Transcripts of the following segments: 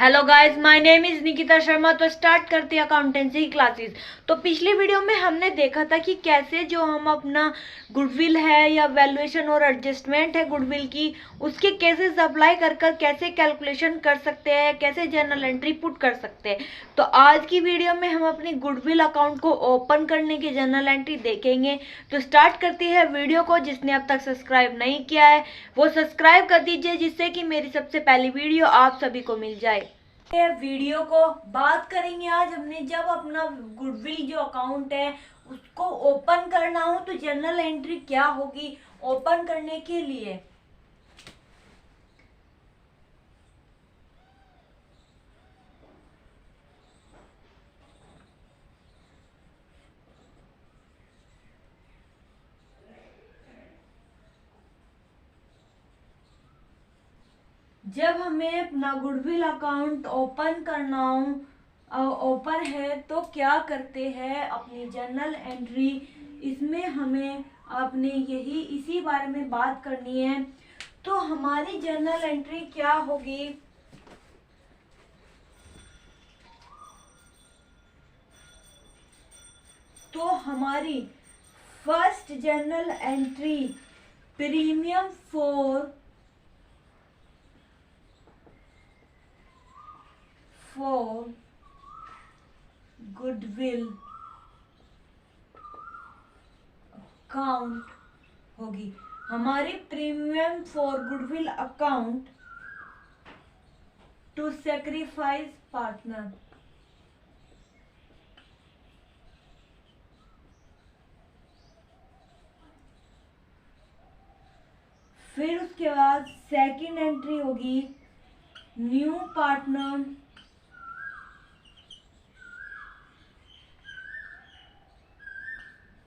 Hello guys, my name is Nikita Sharma. तो start करते हैं अकाउंटेंसी क्लासेस। तो पिछली वीडियो में हमने देखा था कि कैसे जो हम अपना गुडविल है या वैल्यूएशन और एडजस्टमेंट है गुडविल की, उसके केसेस अप्लाई कर कैसे कैलकुलेशन कर सकते हैं, कैसे जर्नल एंट्री पुट कर सकते हैं। तो आज की वीडियो में हम अपनी गुडविल अकाउंट को ओपन करने की जर्नल एंट्री देखेंगे। तो स्टार्ट करते हैं वीडियो को। जिसने अब तक सब्सक्राइब नहीं किया है वो सब्सक्राइब कर दीजिए, जिससे कि मेरी सबसे पहली वीडियो आप सभी को मिल जाए। वीडियो को बात करेंगे आज हमने जब अपना गुडविल जो अकाउंट है उसको ओपन करना हो तो जर्नल एंट्री क्या होगी ओपन करने के लिए। जब हमें अपना गुडविल अकाउंट ओपन करना हो, ओपन है तो क्या करते हैं अपनी जर्नल एंट्री, इसमें हमें अपने इसी बारे में बात करनी है। तो हमारी जर्नल एंट्री क्या होगी, तो हमारी first journal entry premium for goodwill account होगी। हमारी premium for goodwill account to sacrifice partner. फिर उसके बाद सेकंड एंट्री होगी new partner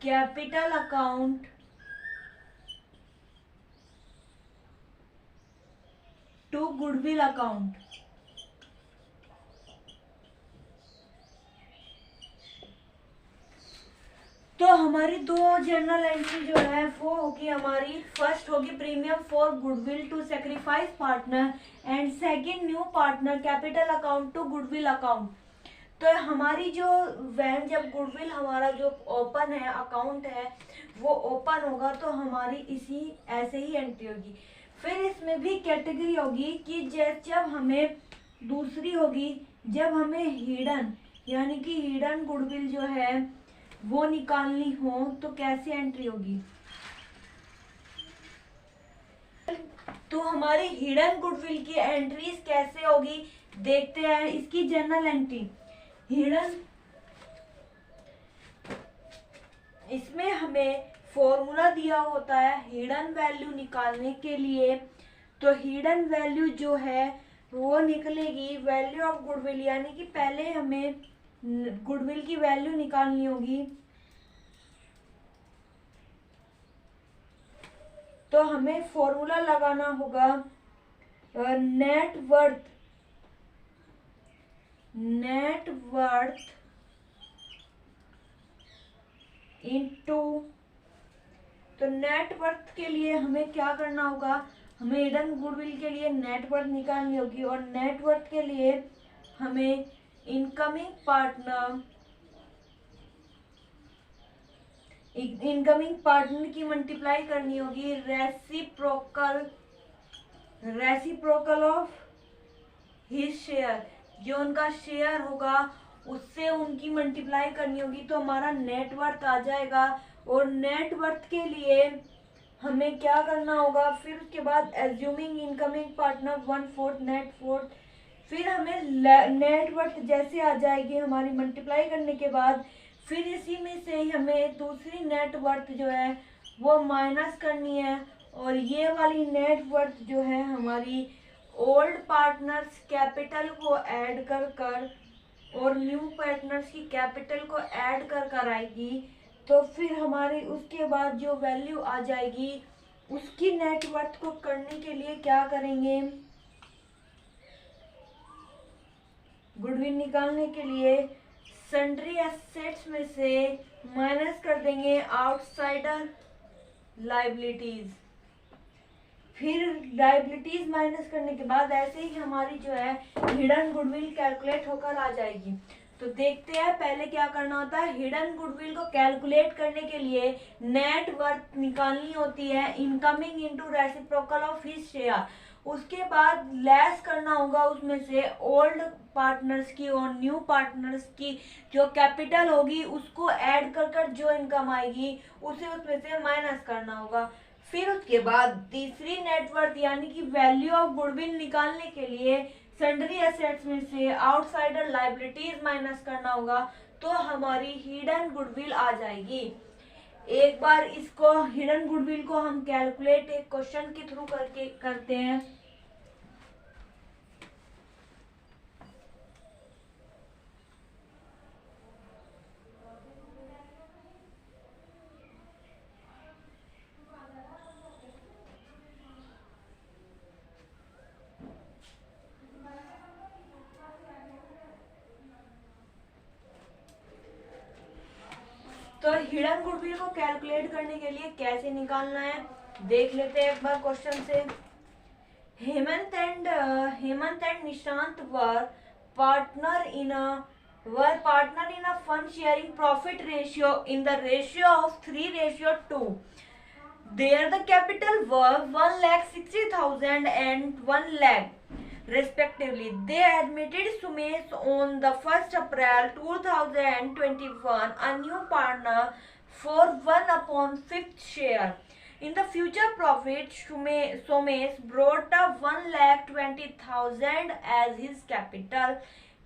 capital account to goodwill account. तो हमारी दो जर्नल एंट्री जो है वो होगी, हमारी फर्स्ट होगी premium for goodwill to sacrifice partner and second new partner capital account to goodwill account. तो हमारी जो वैन जब गुडविल हमारा जो ओपन है अकाउंट है वो ओपन होगा तो हमारी इसी ऐसे ही एंट्री होगी। फिर इसमें भी कैटेगरी होगी कि जब हमें दूसरी होगी जब हमें हिडन यानी कि हिडन गुडविल जो है वो निकालनी हो तो कैसे एंट्री होगी। तो हमारी हिडन गुडविल की एंट्रीज कैसे होगी देखते हैं। इसकी जर्नल एंट्री हिडन, इसमें हमें फॉर्मूला दिया होता है हिडन वैल्यू निकालने के लिए। तो हिडन वैल्यू जो है वो निकलेगी वैल्यू ऑफ गुडविल, यानी कि पहले हमें गुडविल की वैल्यू निकालनी होगी। तो हमें फॉर्मूला लगाना होगा नेट वर्थ इनटू। तो नेट वर्थ के लिए हमें क्या करना होगा, हमें हिडन गुडविल के लिए नेट वर्थ निकालनी होगी और नेट वर्थ के लिए हमें इनकमिंग पार्टनर की मल्टीप्लाई करनी होगी रेसिप्रोकल ऑफ हिज शेयर, जो उनका शेयर होगा उससे उनकी मल्टीप्लाई करनी होगी तो हमारा नेट वर्थ आ जाएगा। और नेट वर्थ के लिए हमें क्या करना होगा, फिर उसके बाद assuming incoming partner 1/4 net fourth. फिर हमें नेट वर्थ जैसे आ जाएगी हमारी मल्टीप्लाई करने के बाद, फिर इसी में से ही हमें दूसरी नेट वर्थ जो है वो माइनस करनी है। और ये वाली नेट वर्थ जो है हमारी ओल्ड पार्टनर्स कैपिटल को ऐड कर और न्यू पार्टनर्स की कैपिटल को ऐड कर आएगी। तो फिर हमारी उसके बाद जो वैल्यू आ जाएगी उसकी नेट वर्थ को करने के लिए क्या करेंगे, गुडविल निकालने के लिए सन्ड्री एसेट्स में से माइनस कर देंगे आउटसाइडर लायबिलिटीज। फिर लायबिलिटीज माइनस करने के बाद ऐसे ही हमारी जो है हिडन गुडविल कैलकुलेट होकर आ जाएगी। तो देखते हैं पहले क्या करना होता है। हिडन गुडविल को कैलकुलेट करने के लिए नेट वर्थ निकालनी होती है incoming into reciprocal of his share. उसके बाद लेस करना होगा उसमें से ओल्ड पार्टनर्स की और न्यू पार्टनर्स की जो कैपिटल होगी उसको ऐड कर कर जो इनकम आएगी उसे उसमें से माइनस करना होगा। फिर उसके बाद तीसरी नेटवर्थ यानी कि वैल्यू ऑफ गुडविल निकालने के लिए सन्ड्री एसेट्स में से आउटसाइडर लायबिलिटीज माइनस करना होगा तो हमारी हिडन गुडविल आ जाएगी। एक बार इसको हिडन गुडविल को हम कैलकुलेट एक क्वेश्चन के थ्रू करके करते हैं। तो हिडन गुडविल को कैलकुलेट करने के लिए कैसे निकालना है देख लेते हैं एक बार क्वेश्चन से। Hemant and Nishant were partner in a fund sharing profit ratio in the ratio of 3:2। There the capital were 1,60,000 and 1 lakh respectively. They admitted Sumesh on the 1st April 2021 a new partner for 1/5 share. In the future profit, Sumesh brought a 1,20,000 as his capital.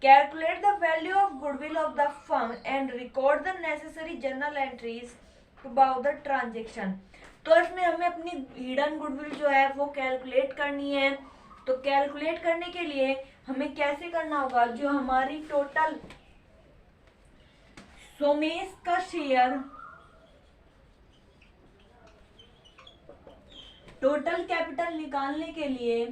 Calculate the value of goodwill of the firm and record the necessary journal entries about the transaction. तो इसमें हमें अपनी hidden goodwill जो है वो calculate करनी है। तो कैलकुलेट करने के लिए हमें कैसे करना होगा, जो हमारी टोटल सोमेश का शेयर, टोटल कैपिटल निकालने के लिए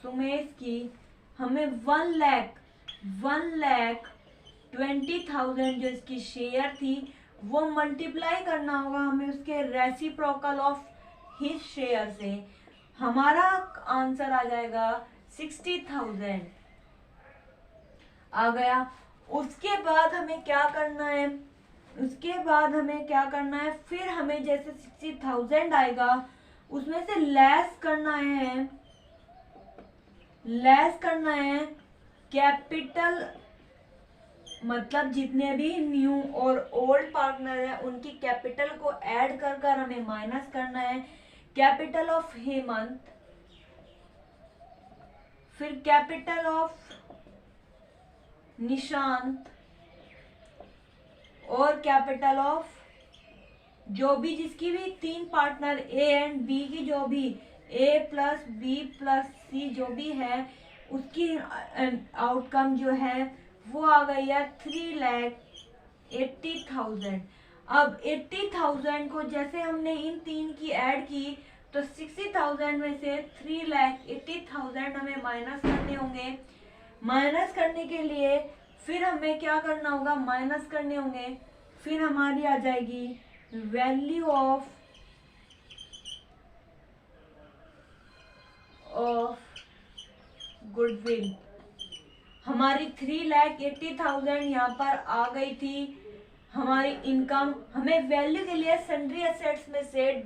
सोमेश की हमें 1,20,000 जो इसकी शेयर थी वो मल्टीप्लाई करना होगा हमें उसके रेसिप्रोकल ऑफ हिज शेयर से। हमारा आंसर आ जाएगा 60,000 आ गया। उसके बाद हमें क्या करना है, फिर हमें जैसे 60,000 आएगा उसमें से लेस करना है कैपिटल, मतलब जितने भी न्यू और ओल्ड पार्टनर है उनकी कैपिटल को ऐड कर कर हमें माइनस करना है। कैपिटल ऑफ हेमंत, फिर कैपिटल ऑफ निशांत और कैपिटल ऑफ जो भी जिसकी भी 3 पार्टनर ए एंड बी की जो भी ए प्लस बी प्लस सी जो भी है उसकी आउटकम जो है वो आ गई है 3,80,000। अब 80,000 को जैसे हमने इन 3 की ऐड की तो 60,000 में से 3,80,000 हमें माइनस करने होंगे। माइनस करने के लिए फिर हमें क्या करना होगा, फिर हमारी आ जाएगी वैल्यू ऑफ गुडविल। हमारी 3,80,000 यहाँ पर आ गई थी हमारी इनकम। हमें वैल्यू के लिए सन्ड्री एसेट्स में से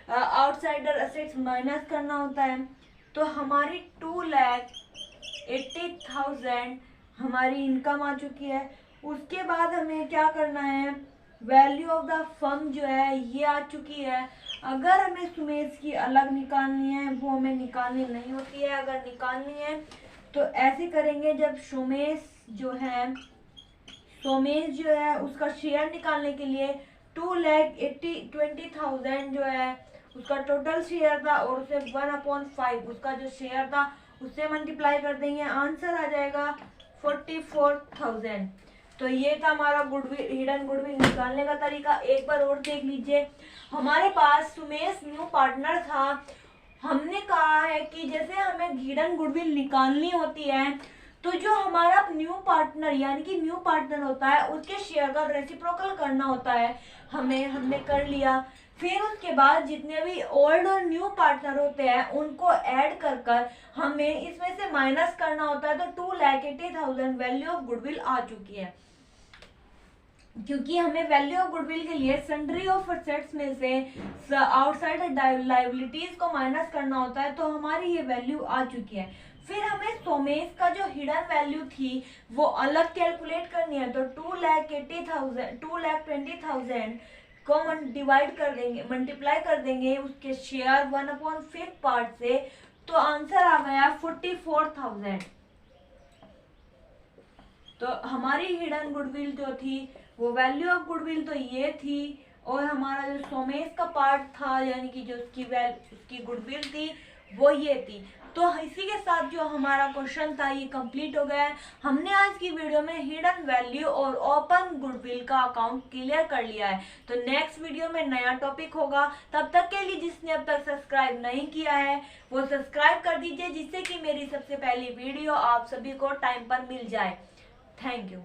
आउटसाइडर एसेट्स माइनस करना होता है। तो हमारी 2,80,000 हमारी इनकम आ चुकी है। उसके बाद हमें क्या करना है, वैल्यू ऑफ द फर्म जो है ये आ चुकी है। अगर हमें सुमेश की अलग निकालनी है वो हमें निकालनी नहीं होती है। अगर निकालनी है तो ऐसे करेंगे, जब सोमेश जो है उसका शेयर निकालने के लिए 2,20,000 जो है उसका टोटल शेयर था और उसे 1/5 उसका जो शेयर था उससे मल्टीप्लाई कर देंगे, आंसर आ जाएगा 44,000। तो ये था हमारा हिडन गुडविल निकालने का तरीका। एक बार और देख लीजिए, हमारे पास सुमेश न्यू पार्टनर था। हमने कहा है कि जैसे हमें हिडन गुडविल निकालनी होती है तो जो हमारा न्यू पार्टनर यानी कि न्यू पार्टनर होता है उसके शेयर का रेसिप्रोकल करना होता है। हमने कर लिया। फिर उसके बाद जितने भी ओल्ड और न्यू पार्टनर होते हैं उनको ऐड कर कर हमें इसमें से माइनस करना होता है। तो 2,80,000 वैल्यू ऑफ गुडविल आ चुकी है। क्योंकि हमें वैल्यू ऑफ गुडविल के लिए सन्ड्री ऑफ असेट्स में से आउटसाइड लायबिलिटीज को माइनस करना होता है, तो हमारी ये वैल्यू आ चुकी है। फिर हमें सोमेश का जो हिडन वैल्यू थी वो अलग कैलकुलेट करनी है। तो 2,20,000 को डिवाइड कर देंगे, मल्टीप्लाई कर देंगे उसके शेयर 1/5 पार्ट से, तो आंसर आ गया 44,000। तो हमारी हिडन गुडविल जो थी वो वैल्यू ऑफ गुडविल तो ये थी, और हमारा जो सोमेश का पार्ट था यानी कि जो उसकी गुडविल थी वो ये थी। तो इसी के साथ जो हमारा क्वेश्चन था ये कंप्लीट हो गया है। हमने आज की वीडियो में हिडन वैल्यू और ओपन गुडविल का अकाउंट क्लियर कर लिया है। तो नेक्स्ट वीडियो में नया टॉपिक होगा। तब तक के लिए जिसने अब तक सब्सक्राइब नहीं किया है वो सब्सक्राइब कर दीजिए, जिससे कि मेरी सबसे पहली वीडियो आप सभी को टाइम पर मिल जाए। Thank you.